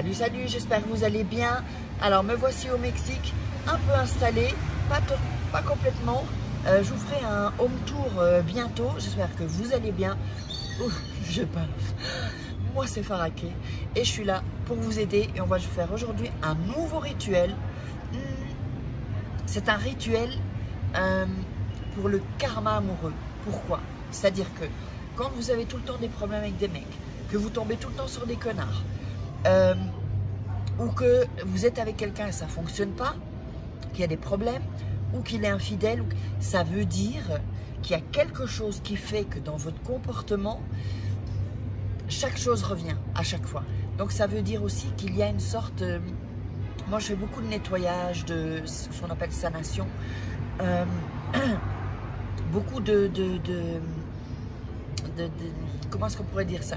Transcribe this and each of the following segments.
Salut, salut, j'espère que vous allez bien. Alors, me voici au Mexique, un peu installé, pas complètement. Je vous ferai un home tour bientôt. J'espère que vous allez bien. Ouf, je parle. Moi, c'est Faraké et je suis là pour vous aider. Et on va faire aujourd'hui un nouveau rituel. C'est un rituel pour le karma amoureux. Pourquoi? C'est-à-dire que quand vous avez tout le temps des problèmes avec des mecs, que vous tombez tout le temps sur des connards, ou que vous êtes avec quelqu'un et ça ne fonctionne pas, qu'il y a des problèmes, ou qu'il est infidèle, ça veut dire qu'il y a quelque chose qui fait que dans votre comportement, chaque chose revient à chaque fois. Donc ça veut dire aussi qu'il y a une sorte... moi je fais beaucoup de nettoyage, de ce qu'on appelle sanation, beaucoup de comment est-ce qu'on pourrait dire ça?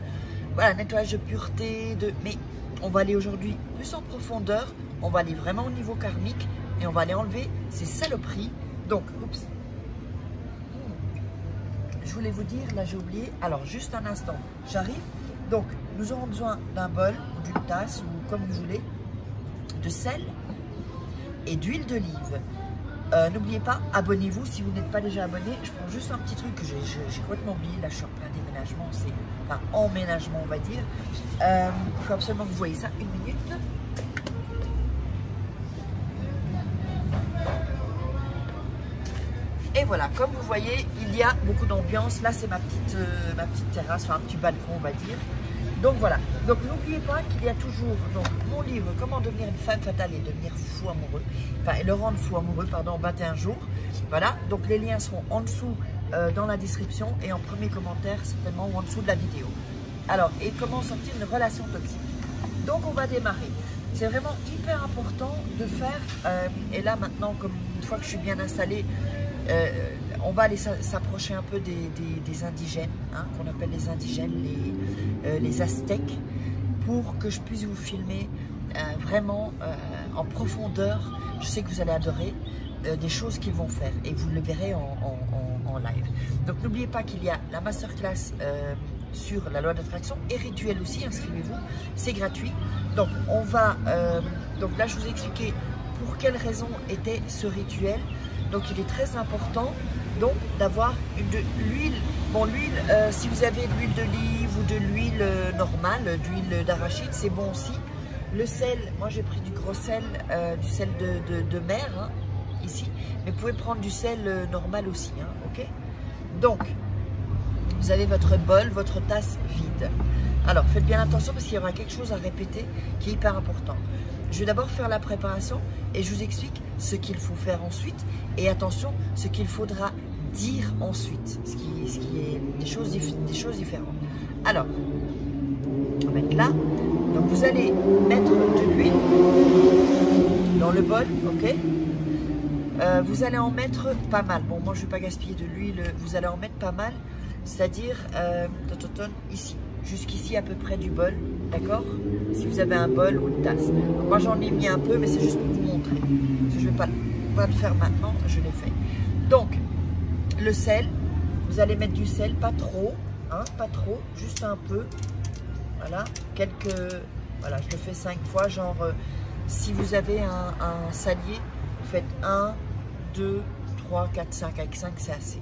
Voilà, nettoyage de pureté, mais on va aller aujourd'hui plus en profondeur, on va aller vraiment au niveau karmique et on va aller enlever ces saloperies. Donc, oups, je voulais vous dire, là j'ai oublié, alors juste un instant, j'arrive. Donc, nous aurons besoin d'un bol ou d'une tasse ou comme vous voulez, de sel et d'huile d'olive. N'oubliez pas, abonnez-vous si vous n'êtes pas déjà abonné. Je prends juste un petit truc que j'ai complètement oublié. Là, je suis en plein déménagement, enfin emménagement, on va dire. Il faut absolument que vous voyez ça. Une minute. Et voilà, comme vous voyez, il y a beaucoup d'ambiance. Là, c'est ma petite terrasse, enfin un petit balcon, on va dire. Donc voilà, donc n'oubliez pas qu'il y a toujours donc, mon livre « Comment devenir une femme fatale et devenir fou amoureux », enfin le rendre fou amoureux, pardon, en 21 jours. Voilà, donc les liens seront en dessous dans la description et en premier commentaire certainement ou en dessous de la vidéo. Alors, et comment sortir une relation toxique. Donc on va démarrer. C'est vraiment hyper important de faire, et là maintenant, comme une fois que je suis bien installée, on va aller s'approcher un peu des indigènes, hein, qu'on appelle les indigènes, les Aztèques, pour que je puisse vous filmer vraiment en profondeur. Je sais que vous allez adorer des choses qu'ils vont faire et vous le verrez en live. Donc n'oubliez pas qu'il y a la masterclass sur la loi d'attraction et rituel aussi, inscrivez-vous, c'est gratuit. Donc on va, donc là je vous ai expliqué pour quelle raison était ce rituel. Donc il est très important donc d'avoir de l'huile. Bon, l'huile, si vous avez de l'huile d'olive ou de l'huile normale, d'huile d'arachide, c'est bon aussi. Le sel, moi j'ai pris du gros sel, du sel de mer, hein, ici. Mais vous pouvez prendre du sel normal aussi, hein, ok? Donc, vous avez votre bol, votre tasse vide. Alors, faites bien attention parce qu'il y aura quelque chose à répéter qui est hyper important. Je vais d'abord faire la préparation et je vous explique ce qu'il faut faire ensuite. Et attention, ce qu'il faudra dire ensuite, ce qui est des choses différentes. Alors, on va mettre là. Donc, vous allez mettre de l'huile dans le bol, ok? Vous allez en mettre pas mal. Bon, moi, je ne vais pas gaspiller de l'huile. Vous allez en mettre pas mal, c'est-à-dire ici. Jusqu'ici à peu près du bol, d'accord? Si vous avez un bol ou une tasse. Donc moi j'en ai mis un peu, mais c'est juste pour vous montrer. Je ne vais pas le faire maintenant, je l'ai fait. Donc, le sel, vous allez mettre du sel, pas trop, hein, pas trop, juste un peu. Voilà, voilà, je le fais 5 fois, genre, si vous avez un salier, vous faites 1, 2, 3, 4, 5, avec 5 c'est assez.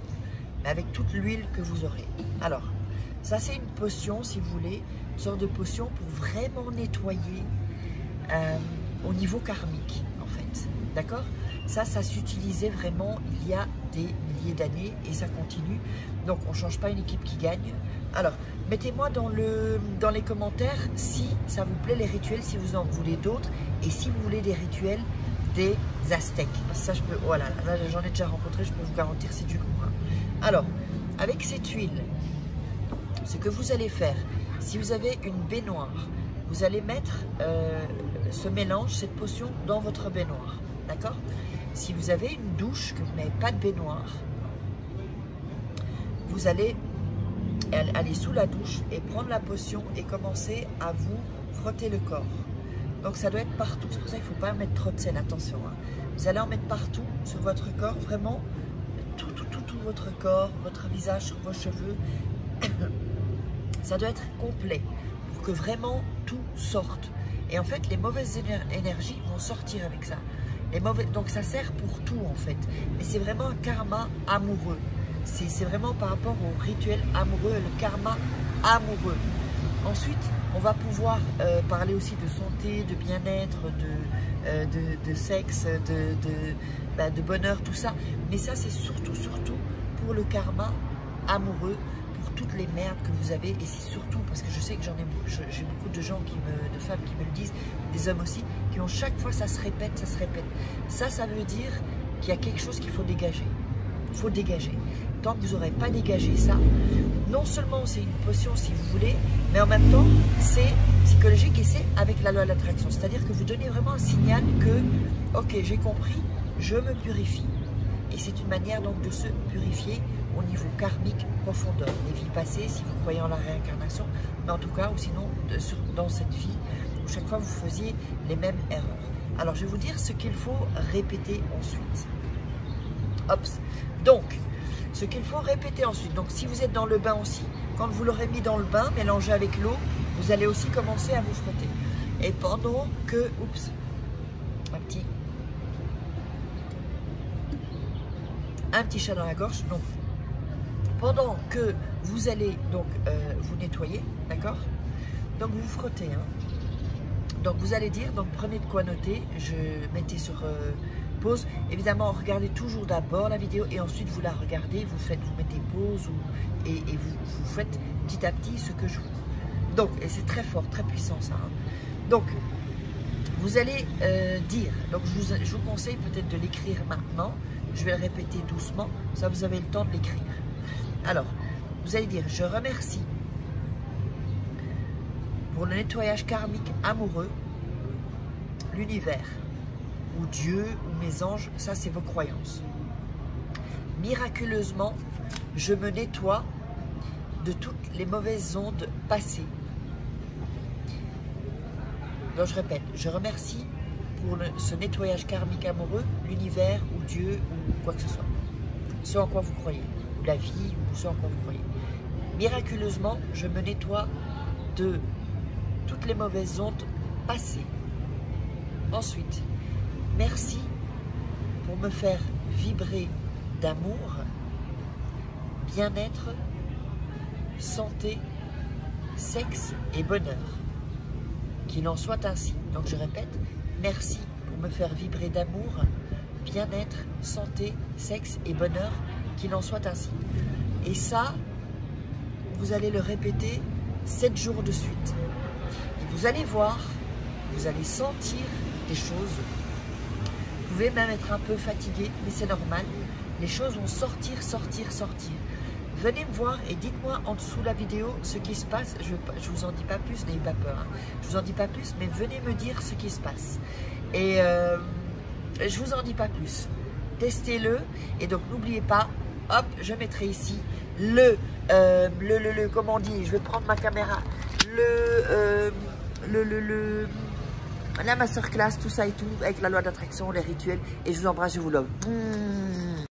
Mais avec toute l'huile que vous aurez. Alors, ça, c'est une potion, si vous voulez, une sorte de potion pour vraiment nettoyer au niveau karmique, en fait. D'accord? Ça s'utilisait vraiment il y a des milliers d'années et ça continue. Donc, on ne change pas une équipe qui gagne. Alors, mettez-moi dans les commentaires si ça vous plaît, les rituels, si vous en voulez d'autres et si vous voulez des rituels des Aztèques. Parce que ça, je peux... Voilà, là, j'en ai déjà rencontré, je peux vous garantir, c'est du lourd. Hein. Alors, avec cette huile, ce que vous allez faire, si vous avez une baignoire, vous allez mettre ce mélange, cette potion dans votre baignoire, d'accord? Si vous avez une douche, que vous n'avez pas de baignoire, vous allez aller sous la douche et prendre la potion et commencer à vous frotter le corps. Donc ça doit être partout, c'est pour ça qu'il ne faut pas mettre trop de sel, attention. Hein. Vous allez en mettre partout sur votre corps, vraiment, tout votre corps, votre visage, sur vos cheveux. Ça doit être complet pour que vraiment tout sorte Et en fait, les mauvaises énergies vont sortir avec ça. Donc ça sert pour tout en fait. Mais c'est vraiment un karma amoureux. C'est vraiment par rapport au rituel amoureux, le karma amoureux. Ensuite, on va pouvoir parler aussi de santé, de bien-être, de sexe, de bonheur, tout ça. Mais ça, c'est surtout pour le karma amoureux, pour toutes les merdes que vous avez. Et c'est surtout, parce que je sais que j'ai beaucoup de gens, de femmes qui me le disent, des hommes aussi, qui ont chaque fois, ça se répète, ça se répète. Ça veut dire qu'il y a quelque chose qu'il faut dégager. Il faut dégager. Tant que vous n'aurez pas dégagé ça, non seulement c'est une potion si vous voulez, mais en même temps c'est psychologique et c'est avec la loi de l'attraction. C'est-à-dire que vous donnez vraiment un signal que, ok, j'ai compris, je me purifie. Et c'est une manière donc de se purifier au niveau karmique profondeur. Les vies passées, si vous croyez en la réincarnation, mais en tout cas, ou sinon dans cette vie, où chaque fois vous faisiez les mêmes erreurs. Alors je vais vous dire ce qu'il faut répéter ensuite. Hops. Donc, ce qu'il faut répéter ensuite. Donc, si vous êtes dans le bain aussi, quand vous l'aurez mis dans le bain, mélangé avec l'eau, vous allez aussi commencer à vous frotter. Et pendant que, oups, un petit chat dans la gorge. Donc, pendant que vous allez donc vous nettoyer, d'accord? Donc, vous frottez. Hein. Donc, vous allez dire, donc prenez de quoi noter. Je mettais sur pause. Évidemment, regardez toujours d'abord la vidéo et ensuite vous la regardez, vous mettez pause et vous faites petit à petit ce que je vous dis. Donc, et c'est très fort, très puissant ça. Hein. Donc, vous allez dire, donc je vous conseille peut-être de l'écrire maintenant. Je vais le répéter doucement, ça vous avez le temps de l'écrire. Alors, vous allez dire, je remercie pour le nettoyage karmique amoureux, l'univers, ou Dieu, ou mes anges, ça c'est vos croyances. Miraculeusement, je me nettoie de toutes les mauvaises ondes passées. Donc je répète, je remercie pour ce nettoyage karmique amoureux, l'univers, ou Dieu, ou quoi que ce soit. Ce en quoi vous croyez, ou la vie, ou ce en quoi vous croyez. Miraculeusement, je me nettoie de toutes les mauvaises ondes passées. Ensuite, merci pour me faire vibrer d'amour, bien-être, santé, sexe et bonheur. Qu'il en soit ainsi. Donc je répète, merci pour me faire vibrer d'amour, bien-être, santé, sexe et bonheur. Qu'il en soit ainsi. Et ça, vous allez le répéter 7 jours de suite. Et vous allez voir, vous allez sentir des choses. Vous pouvez même être un peu fatigué, mais c'est normal. Les choses vont sortir, sortir, sortir. Venez me voir et dites-moi en dessous la vidéo ce qui se passe. Je ne vous en dis pas plus, n'ayez pas peur. Hein. Je ne vous en dis pas plus, mais venez me dire ce qui se passe. Et je ne vous en dis pas plus. Testez-le. Et donc, n'oubliez pas, hop, je mettrai ici comment on dit, je vais prendre ma caméra, la masterclass, tout ça et tout, avec la loi d'attraction, les rituels. Et je vous embrasse, je vous love.